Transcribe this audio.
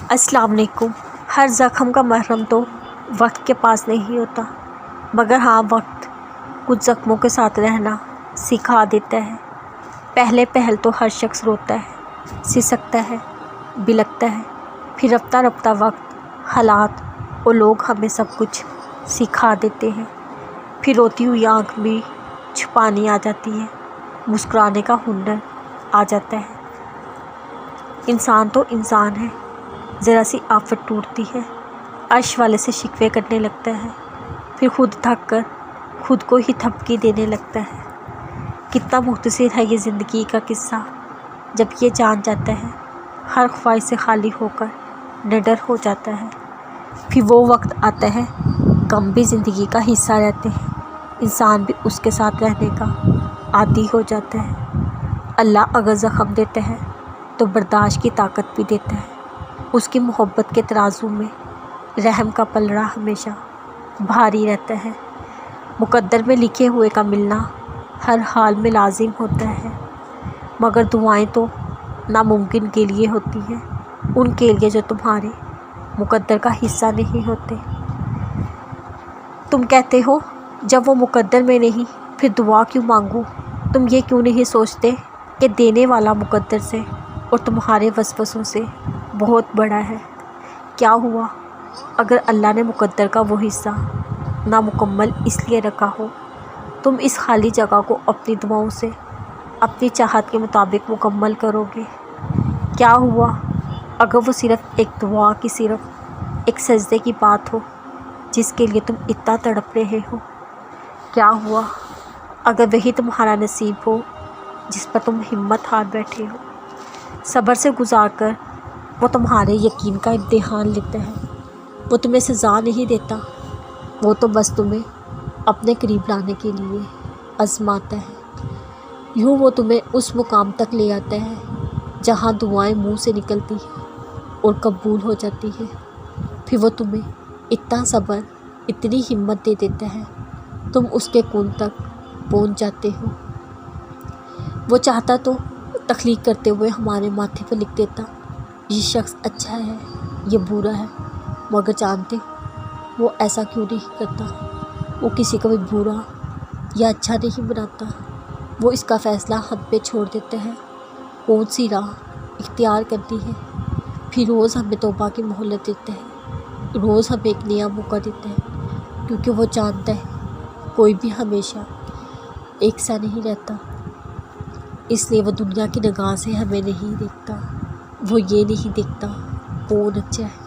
السلام علیکم۔ ہر زخم کا مرہم تو وقت کے پاس نہیں ہوتا، مگر ہاں وقت کچھ زخموں کے ساتھ رہنا سکھا دیتا ہے۔ پہل تو ہر شخص روتا ہے، سسکتا ہے، بلکتا ہے، پھر رفتہ رفتہ وقت، حالات اور لوگ ہمیں سب کچھ سکھا دیتے ہیں۔ پھر روتی ہوئی آنکھ بھی چھپانی آ جاتی ہے، مسکرانے کا ہنر آ جاتا ہے۔ انسان تو انسان ہے، ذرا سی آفت ٹوٹتی ہے، عرش والے سے شکوے کرنے لگتا ہے، پھر خود تھک کر خود کو ہی تھپکی دینے لگتا ہے۔ کتنا مختصر ہے یہ زندگی کا قصہ، جب یہ جان جاتا ہے ہر خواہش سے خالی ہو کر نڈر ہو جاتا ہے۔ پھر وہ وقت آتا ہے، غم بھی زندگی کا حصہ رہتے ہیں، انسان بھی اس کے ساتھ رہنے کا عادی ہو جاتا ہے۔ اللہ اگر زخم دیتا ہے تو برداشت کی طاقت بھی دیتا ہے۔ اس کی محبت کے ترازو میں رحم کا پلڑا ہمیشہ بھاری رہتا ہے۔ مقدر میں لکھے ہوئے کا ملنا ہر حال میں لازم ہوتا ہے، مگر دعائیں تو ناممکن کے لیے ہوتی ہیں، ان کے لیے جو تمہارے مقدر کا حصہ نہیں ہوتے۔ تم کہتے ہو جب وہ مقدر میں نہیں پھر دعا کیوں مانگوں؟ تم یہ کیوں نہیں سوچتے کہ دینے والا مقدر سے اور تمہارے وسوسوں سے بہت بڑا ہے؟ کیا ہوا اگر اللہ نے مقدر کا وہ حصہ نامکمل اس لیے رکھا ہو؟ تم اس خالی جگہ کو اپنی دعاؤں سے اپنی چاہت کے مطابق مکمل کرو گے۔ کیا ہوا اگر وہ صرف ایک دعا کی، صرف ایک سجدے کی بات ہو جس کے لیے تم اتنا تڑپ رہے ہو؟ کیا ہوا اگر وہی تمہارا نصیب ہو جس پر تم ہمت ہار بیٹھے ہو؟ صبر سے گزار کر وہ تمہارے یقین کا امتحان لیتا ہے، وہ تمہیں سزا نہیں دیتا، وہ تو بس تمہیں اپنے قریب لانے کے لیے آزماتا ہے۔ یوں وہ تمہیں اس مقام تک لے آتا ہے جہاں دعائیں منہ سے نکلتی ہیں اور قبول ہو جاتی ہیں۔ پھر وہ تمہیں اتنا صبر، اتنی ہمت دے دیتا ہے، تم اس کے کون تک پہنچ جاتے ہو۔ وہ چاہتا تو تخلیق کرتے ہوئے ہمارے ماتھے پر لکھ دیتا یہ شخص اچھا ہے، یہ برا ہے، مگر جانتے ہو وہ ایسا کیوں نہیں کرتا؟ وہ کسی کو بھی برا یا اچھا نہیں بناتا، وہ اس کا فیصلہ ہم پہ چھوڑ دیتا ہے کون سی راہ اختیار کرنی ہے۔ پھر روز ہمیں توبہ کی مہلت دیتا ہے، روز ہمیں ایک نیا موقع دیتا ہے، کیونکہ وہ جانتا ہے کوئی بھی ہمیشہ ایک سا نہیں رہتا، اس لیے وہ دنیا کی نگاہ سے ہمیں نہیں دیکھتا، وہ یہ نہیں دیکھتا کون اچھا ہے۔